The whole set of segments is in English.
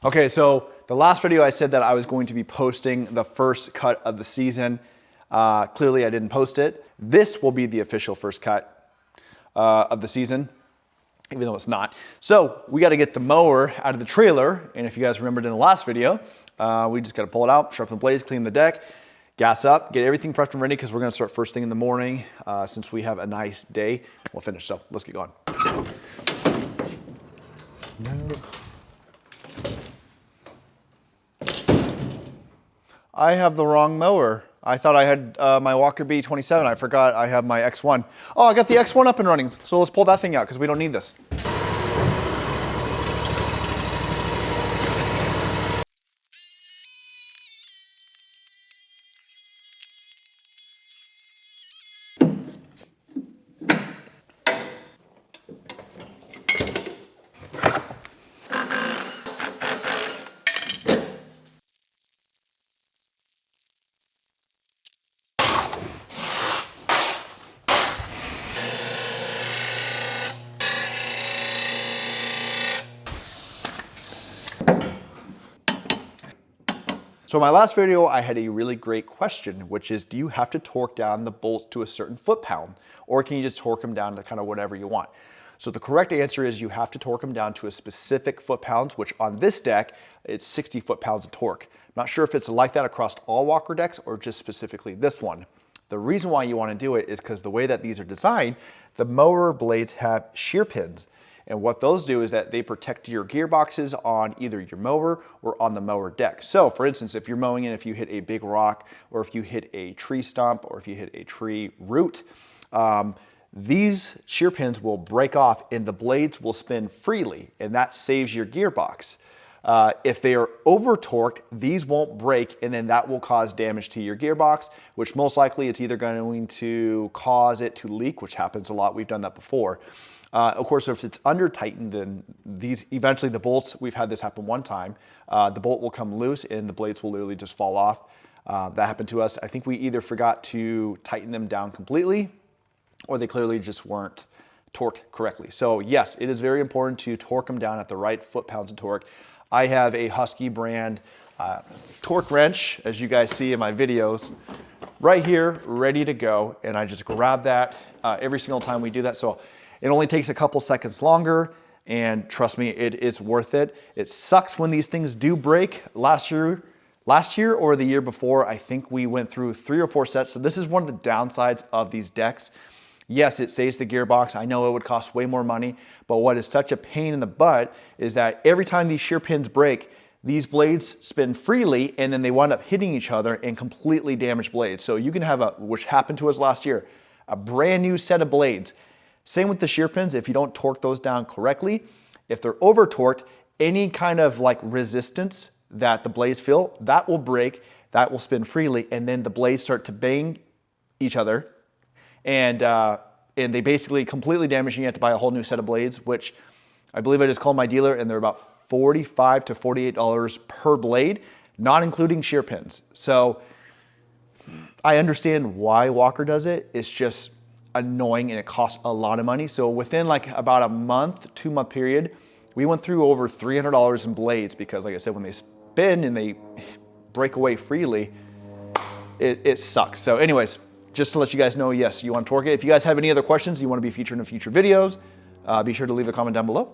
Okay, so the last video I said that I was going to be posting the first cut of the season. Clearly I didn't post it. This will be the official first cut of the season, even though it's not. So we got to get the mower out of the trailer. And if you guys remembered in the last video, we just got to pull it out, sharpen the blades, clean the deck, gas up, get everything prepped and ready because we're going to start first thing in the morning. Since we have a nice day, we'll finish. So let's get going. No. I have the wrong mower. I thought I had my Walker B27. I forgot I have my X1. Oh, I got the X1 up and running. So let's pull that thing out because we don't need this. So in my last video, I had a really great question, which is, do you have to torque down the bolts to a certain foot-pound, or can you just torque them down to kind of whatever you want? So the correct answer is you have to torque them down to a specific foot-pounds, which on this deck, it's 60 foot-pounds of torque. I'm not sure if it's like that across all Walker decks or just specifically this one. The reason why you want to do it is because the way that these are designed, the mower blades have shear pins. And what those do is that they protect your gearboxes on either your mower or on the mower deck. So for instance, if you're mowing and if you hit a big rock or if you hit a tree stump or if you hit a tree root, these shear pins will break off and the blades will spin freely, and that saves your gearbox. If they are over torqued, these won't break, and then that will cause damage to your gearbox, which most likely it's either going to cause it to leak, which happens a lot. We've done that before. Of course, if it's under tightened, then these eventually the bolts, we've had this happen one time, the bolt will come loose and the blades will literally just fall off. That happened to us. I think we either forgot to tighten them down completely or they clearly just weren't torqued correctly. So yes, it is very important to torque them down at the right foot-pounds of torque. I have a Husky brand torque wrench, as you guys see in my videos, right here, ready to go. And I just grab that every single time we do that. So it only takes a couple seconds longer, and trust me, it is worth it. It sucks when these things do break. Last year or the year before, I think we went through 3 or 4 sets. So this is one of the downsides of these decks. Yes, it saves the gearbox. I know it would cost way more money, but what is such a pain in the butt is that every time these shear pins break, these blades spin freely and then they wind up hitting each other and completely damage blades. So you can have which happened to us last year, a brand new set of blades. Same with the shear pins. If you don't torque those down correctly, if they're over torqued, any kind of like resistance that the blades feel, that will break, that will spin freely, and then the blades start to bang each other, and they basically completely damage, and you have to buy a whole new set of blades, which I believe I just called my dealer, and they're about $45 to $48 per blade, not including shear pins. So I understand why Walker does it. It's just annoying and it costs a lot of money. So within like about a month, 2-month period, we went through over $300 in blades because, like I said, when they spin and they break away freely, it sucks. So anyways, just to let you guys know, yes, you want to torque it. If you guys have any other questions, you want to be featured in future videos, be sure to leave a comment down below.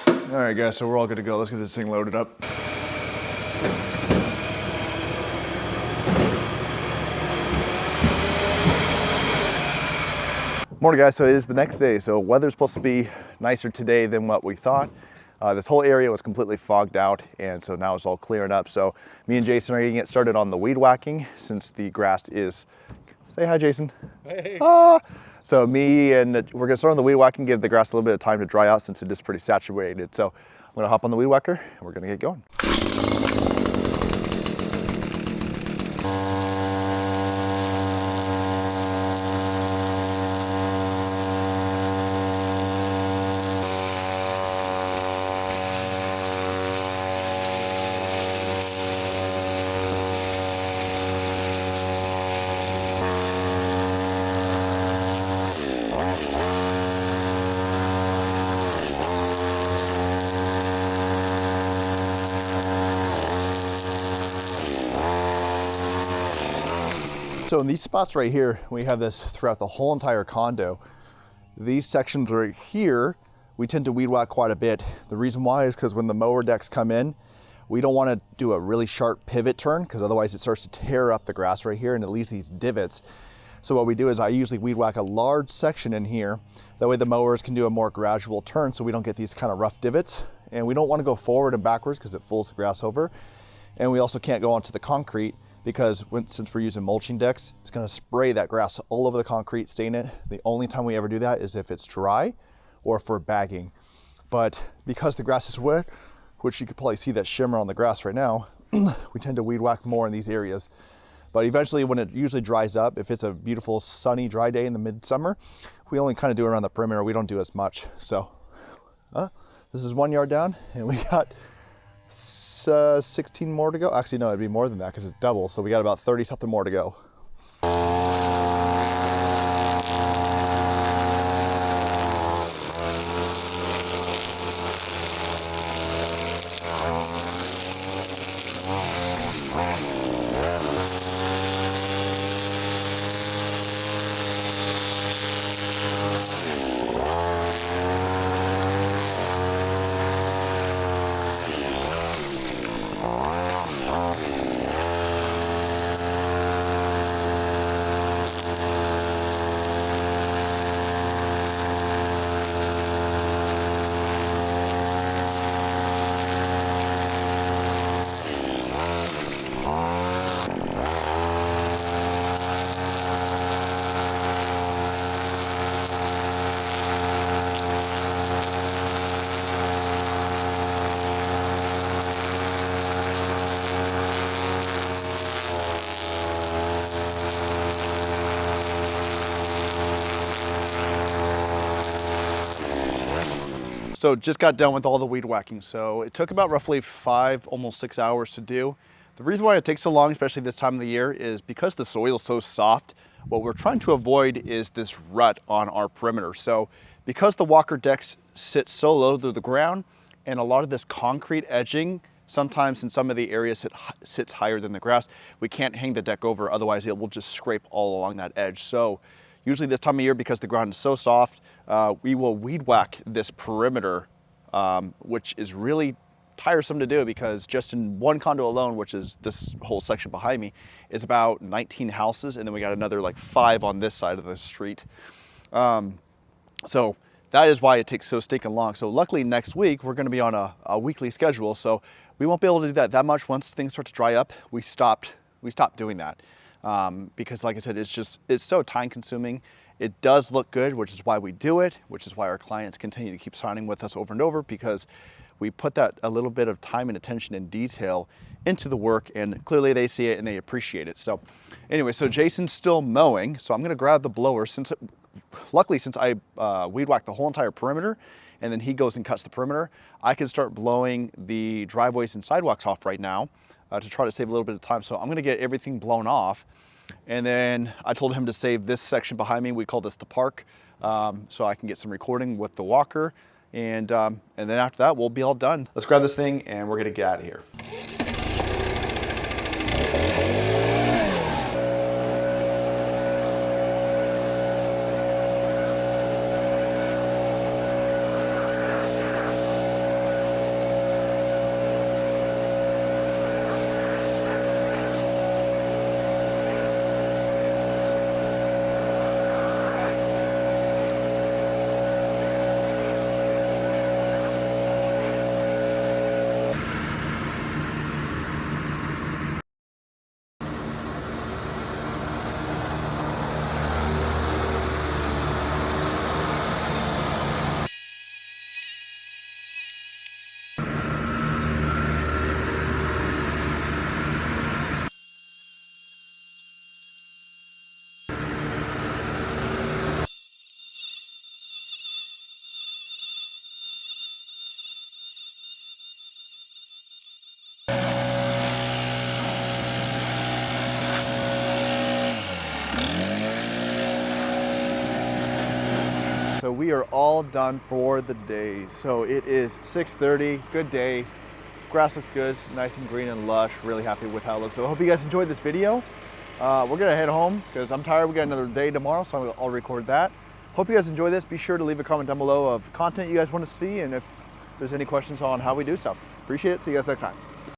All right, guys, so we're all good to go. Let's get this thing loaded up. Morning, guys. So it is the next day. So weather's supposed to be nicer today than what we thought. This whole area was completely fogged out, and so now it's all clearing up. So me and Jason are gonna get started on the weed whacking since the grass is, say hi, Jason. Hey. So we're gonna start on the weed whacking, give the grass a little bit of time to dry out since it is pretty saturated. So I'm gonna hop on the weed whacker and we're gonna get going. So in these spots right here, we have this throughout the whole entire condo. These sections right here, we tend to weed whack quite a bit. The reason why is because when the mower decks come in, we don't want to do a really sharp pivot turn because otherwise it starts to tear up the grass right here and it leaves these divots. So what we do is I usually weed whack a large section in here. That way the mowers can do a more gradual turn so we don't get these kind of rough divots. And we don't want to go forward and backwards because it folds the grass over. And we also can't go onto the concrete because since we're using mulching decks, it's going to spray that grass all over the concrete, stain it. The only time we ever do that is if it's dry or for bagging. But because the grass is wet, which you could probably see that shimmer on the grass right now, we tend to weed whack more in these areas. But eventually when it usually dries up, if it's a beautiful sunny dry day in the midsummer, we only kind of do it around the perimeter. We don't do as much. So this is 1 yard down and we got 16 more to go. Actually, no, it'd be more than that because it's double. So we got about 30 something more to go. So just got done with all the weed whacking. So it took about roughly 5, almost 6 hours to do. The reason why it takes so long, especially this time of the year, is because the soil is so soft. What we're trying to avoid is this rut on our perimeter. So because the Walker decks sit so low to the ground and a lot of this concrete edging, sometimes in some of the areas it sits higher than the grass, we can't hang the deck over, otherwise it will just scrape all along that edge. So usually this time of year, because the ground is so soft, we will weed whack this perimeter, which is really tiresome to do because just in one condo alone, which is this whole section behind me, is about 19 houses, and then we got another like 5 on this side of the street. So that is why it takes so stinking long. So luckily next week we're going to be on a weekly schedule, so we won't be able to do that much. Once things start to dry up, we stopped doing that. Because like I said, it's so time consuming. It does look good, which is why we do it, which is why our clients continue to keep signing with us over and over, because we put that a little bit of time and attention and detail into the work, and clearly they see it and they appreciate it. So anyway, so Jason's still mowing, so I'm gonna grab the blower luckily since I weed whacked the whole entire perimeter and then he goes and cuts the perimeter, I can start blowing the driveways and sidewalks off right now to try to save a little bit of time. So I'm gonna get everything blown off. And then I told him to save this section behind me. We call this the park, so I can get some recording with the Walker. And then after that, we'll be all done. Let's grab this thing and we're gonna get out of here. So we are all done for the day. So it is 6:30, good day. Grass looks good, nice and green and lush. Really happy with how it looks. So I hope you guys enjoyed this video. We're gonna head home because I'm tired. We got another day tomorrow, so I'll record that. Hope you guys enjoy this. Be sure to leave a comment down below of content you guys want to see and if there's any questions on how we do stuff. Appreciate it. See you guys next time.